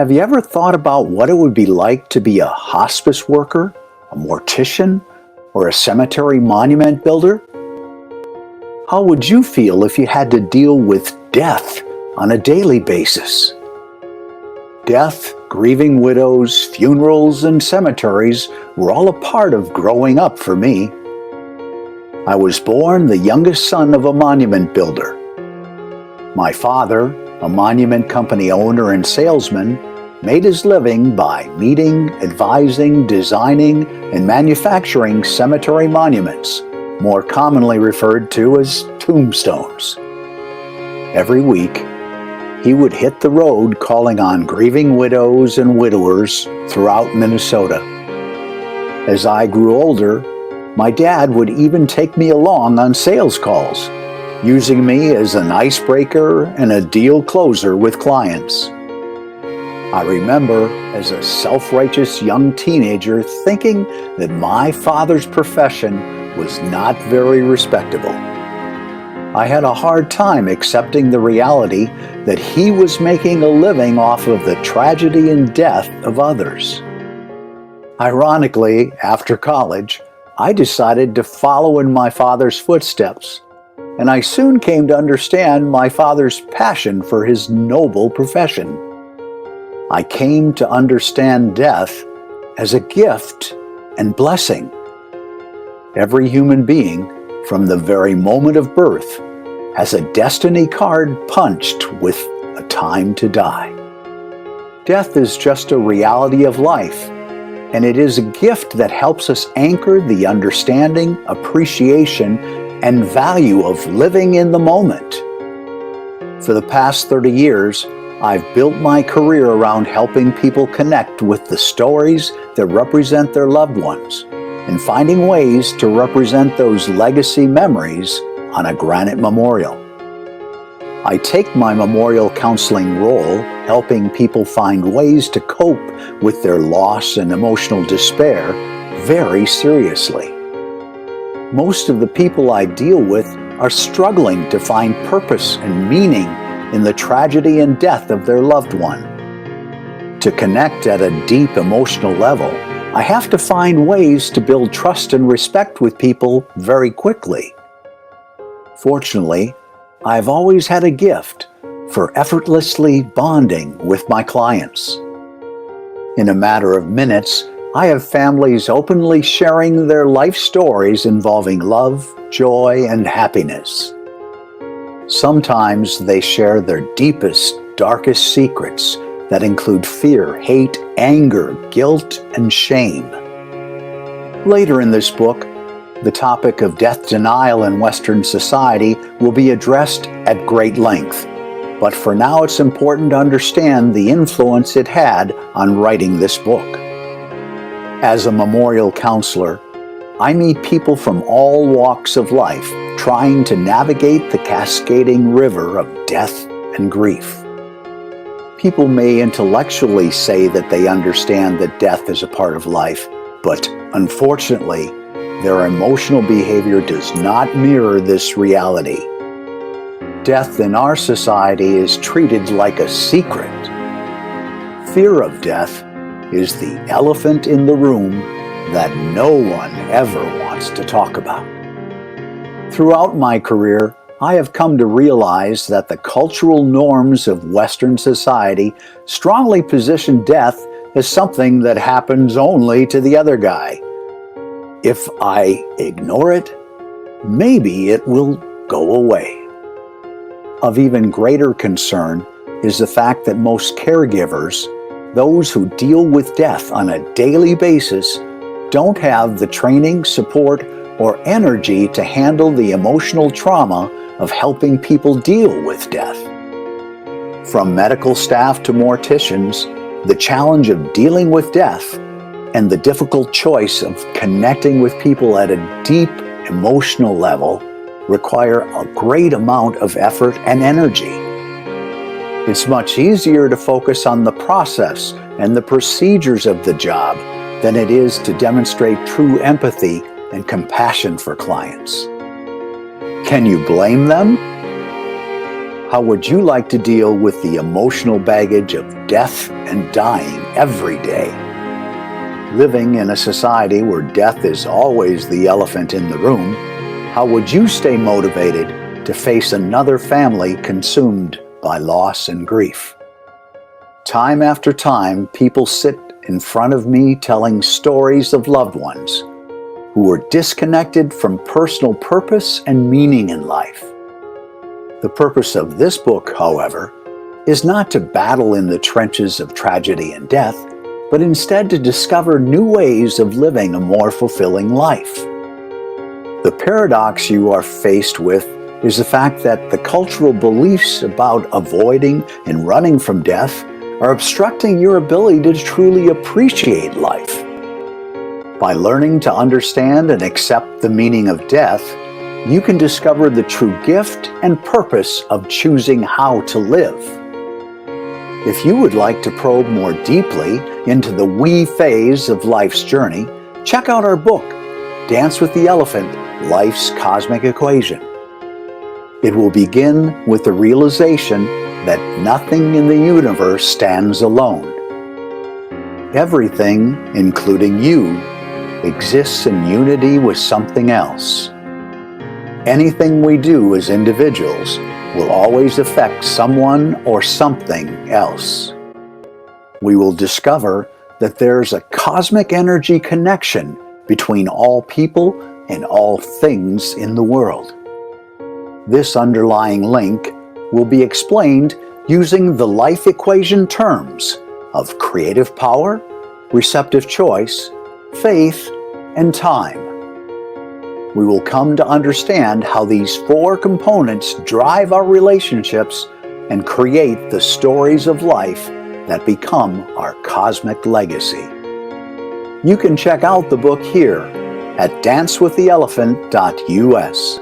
Have you ever thought about what it would be like to be a hospice worker, a mortician, or a cemetery monument builder? How would you feel if you had to deal with death on a daily basis? Death, grieving widows, funerals, and cemeteries were all a part of growing up for me. I was born the youngest son of a monument builder. My father, a monument company owner and salesman, made his living by meeting, advising, designing, and manufacturing cemetery monuments, more commonly referred to as tombstones. Every week, he would hit the road calling on grieving widows and widowers throughout Minnesota. As I grew older, my dad would even take me along on sales calls, using me as an icebreaker and a deal closer with clients. I remember as a self-righteous young teenager thinking that my father's profession was not very respectable. I had a hard time accepting the reality that he was making a living off of the tragedy and death of others. Ironically, after college, I decided to follow in my father's footsteps, and I soon came to understand my father's passion for his noble profession. I came to understand death as a gift and blessing. Every human being, from the very moment of birth, has a destiny card punched with a time to die. Death is just a reality of life, and it is a gift that helps us anchor the understanding, appreciation, and value of living in the moment. For the past 30 years, I've built my career around helping people connect with the stories that represent their loved ones and finding ways to represent those legacy memories on a granite memorial. I take my memorial counseling role, helping people find ways to cope with their loss and emotional despair, very seriously. Most of the people I deal with are struggling to find purpose and meaning in the tragedy and death of their loved one. To connect at a deep emotional level, I have to find ways to build trust and respect with people very quickly. Fortunately, I've always had a gift for effortlessly bonding with my clients. In a matter of minutes, I have families openly sharing their life stories involving love, joy, and happiness. Sometimes they share their deepest, darkest secrets that include fear, hate, anger, guilt, and shame. Later in this book, the topic of death denial in Western society will be addressed at great length, but for now it's important to understand the influence it had on writing this book. As a memorial counselor, I meet people from all walks of life trying to navigate the cascading river of death and grief. People may intellectually say that they understand that death is a part of life, but unfortunately, their emotional behavior does not mirror this reality. Death in our society is treated like a secret. Fear of death is the elephant in the room that no one ever wants to talk about. Throughout my career, I have come to realize that the cultural norms of Western society strongly position death as something that happens only to the other guy. If I ignore it, maybe it will go away. Of even greater concern is the fact that most caregivers, those who deal with death on a daily basis, don't have the training, support, or energy to handle the emotional trauma of helping people deal with death. From medical staff to morticians, the challenge of dealing with death and the difficult choice of connecting with people at a deep emotional level require a great amount of effort and energy. It's much easier to focus on the process and the procedures of the job than it is to demonstrate true empathy and compassion for clients. Can you blame them? How would you like to deal with the emotional baggage of death and dying every day? Living in a society where death is always the elephant in the room, how would you stay motivated to face another family consumed by loss and grief? Time after time, people sit in front of me telling stories of loved ones who were disconnected from personal purpose and meaning in life. The purpose of this book, however, is not to battle in the trenches of tragedy and death, but instead to discover new ways of living a more fulfilling life. The paradox you are faced with is the fact that the cultural beliefs about avoiding and running from death are obstructing your ability to truly appreciate life. By learning to understand and accept the meaning of death, you can discover the true gift and purpose of choosing how to live. If you would like to probe more deeply into the we phase of life's journey, check out our book, Dance with the Elephant, Life's Cosmic Equation. It will begin with the realization that nothing in the universe stands alone. Everything, including you, exists in unity with something else. Anything we do as individuals will always affect someone or something else. We will discover that there's a cosmic energy connection between all people and all things in the world. This underlying link will be explained using the life equation terms of creative power, receptive choice, faith, and time. We will come to understand how these four components drive our relationships and create the stories of life that become our cosmic legacy. You can check out the book here at dancewiththeelephant.us.